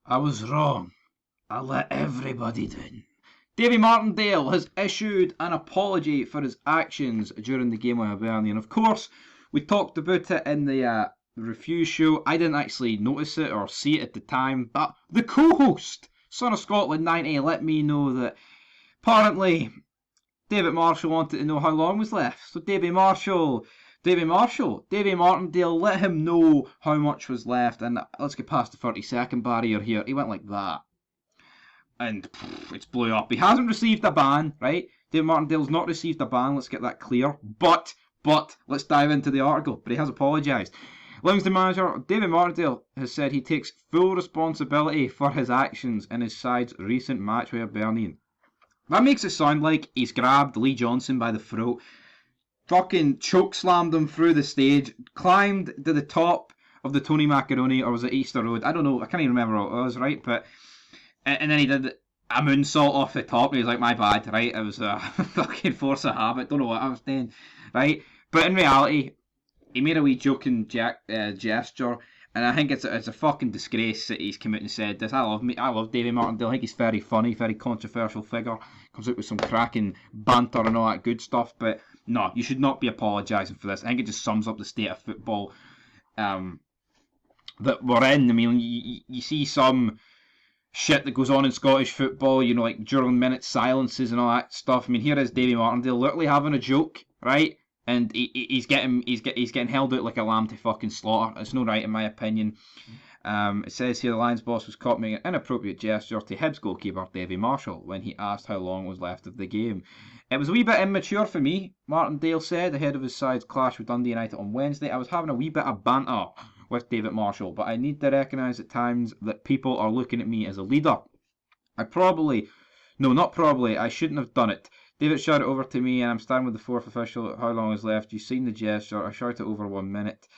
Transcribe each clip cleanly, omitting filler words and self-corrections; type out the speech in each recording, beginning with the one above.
I was wrong. I let everybody down. Davy Martindale has issued an apology for his actions during the game with Hibernian. And of course, we talked about it in the review show. I didn't actually notice it or see it at the time, but the co-host, Son of Scotland 90, let me know that apparently David Marshall wanted to know how long was left. So Davy Martindale, let him know how much was left. And let's get past the 30-second barrier here. He went like that. And it's blew up. He hasn't received a ban, right? David Martindale's not received a ban, let's get that clear. But, let's dive into the article. But he has apologised. Livingston manager David Martindale has said he takes full responsibility for his actions in his side's recent match with Hibernian. That makes it sound like he's grabbed Lee Johnson by the throat, fucking chokeslammed him through the stage, climbed to the top of the Tony Macaroni, or was it Easter Road? I don't know, I can't even remember what it was, right? But and then he did a moonsault off the top, and he was like, my bad, right? It was a fucking force of habit, don't know what I was doing, right? But in reality, he made a wee joking gesture, and I think it's a fucking disgrace that he's come out and said this. I love Davy Martindale. I think he's very funny, very controversial figure. Comes out with some cracking banter and all that good stuff. But no, you should not be apologising for this. I think it just sums up the state of football that we're in. I mean, you see some shit that goes on in Scottish football, you know, like during minute silences and all that stuff. I mean, here is Davy Martindale literally having a joke, right? And he's getting held out like a lamb to fucking slaughter. It's no right in my opinion. It says here the Lions boss was caught making an inappropriate gesture to Hibs goalkeeper Davy Marshall when he asked how long was left of the game. It was a wee bit immature for me, Martindale said ahead of his side's clash with Dundee United on Wednesday. I was having a wee bit of banter with David Marshall, but I need to recognise at times that people are looking at me as a leader. I shouldn't have done it. David shouted over to me and I'm standing with the fourth official. How long is left? You've seen the gesture. I shouted over 1 minute.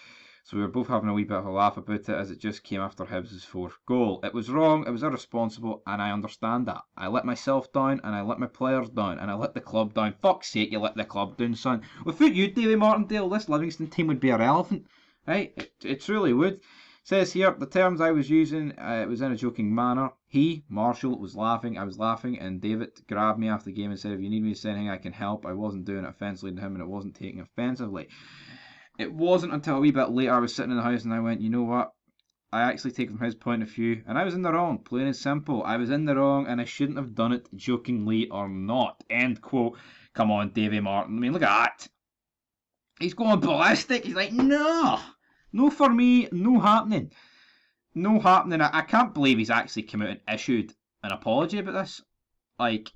So we were both having a wee bit of a laugh about it as it just came after Hibs' fourth goal. It was wrong, it was irresponsible, and I understand that. I let myself down, and I let my players down, and I let the club down. Fuck's sake, you let the club down, son. Without you, Davy Martindale, this Livingston team would be irrelevant. Right? It truly would. It says here, the terms I was using, it was in a joking manner. He, Marshall, was laughing, I was laughing, and David grabbed me after the game and said, if you need me to say anything, I can help. I wasn't doing it offensively to him, and it wasn't taken offensively. It wasn't until a wee bit later I was sitting in the house and I went, you know what? I actually take from his point of view, and I was in the wrong, plain and simple. I was in the wrong, and I shouldn't have done it, jokingly or not. End quote. Come on, Davy Martin. I mean, look at that. He's going ballistic. He's like, no. No for me. No happening. No happening. I can't believe he's actually come out and issued an apology about this. Like,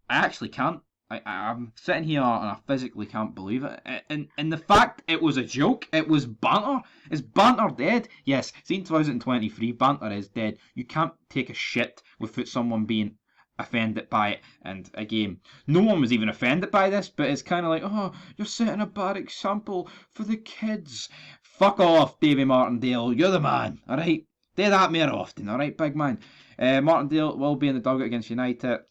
I actually can't. I'm sitting here and I physically can't believe it. And the fact it was a joke, it was banter. Is banter dead? Yes, it's in 2023, banter is dead. You can't take a shit without someone being offended by it. And again, no one was even offended by this, but it's kind of like, oh, you're setting a bad example for the kids. Fuck off, Davy Martindale. You're the man, alright? Do that more often, alright, big man? Martindale will be in the dugout against United.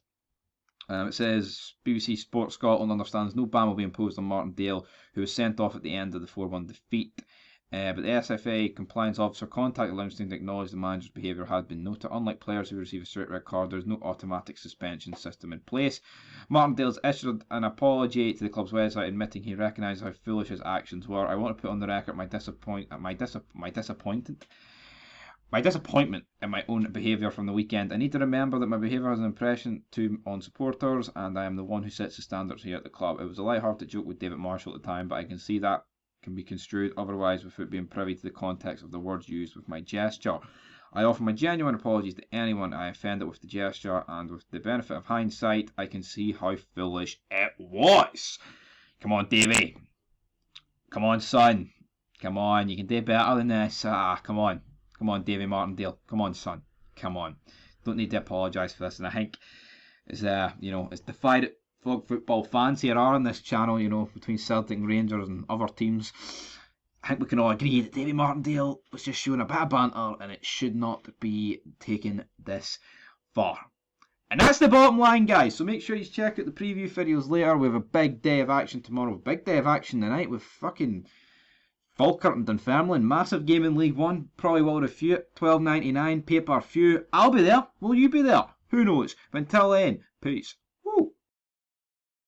It says BBC Sports Scotland understands no ban will be imposed on Martindale, who was sent off at the end of the 4-1 defeat. But the SFA compliance officer contacted Livingston to acknowledge the manager's behaviour had been noted. Unlike players who receive a straight red card, there is no automatic suspension system in place. Martindale's issued an apology to the club's website, admitting he recognises how foolish his actions were. I want to put on the record my disappointment in my own behaviour from the weekend. I need to remember that my behaviour has an impression on supporters, and I am the one who sets the standards here at the club. It was a light-hearted joke with David Marshall at the time, but I can see that can be construed otherwise without being privy to the context of the words used with my gesture. I offer my genuine apologies to anyone I offended with the gesture, and with the benefit of hindsight, I can see how foolish it was. Come on, Davey. Come on, son. Come on, you can do better than this. Come on. Come on, Davy Martindale. Come on, son. Come on. Don't need to apologise for this. And I think it's it's divided football fans here are on this channel, between Celtic and Rangers and other teams. I think we can all agree that Davy Martindale was just showing a bit of banter and it should not be taken this far. And that's the bottom line, guys. So make sure you check out the preview videos later. We have a big day of action tomorrow. Big day of action tonight with fucking Falkirk and Dunfermline, massive game in League One. Probably will refute. £12.99 pay-per-view. I'll be there. Will you be there? Who knows? But until then, peace.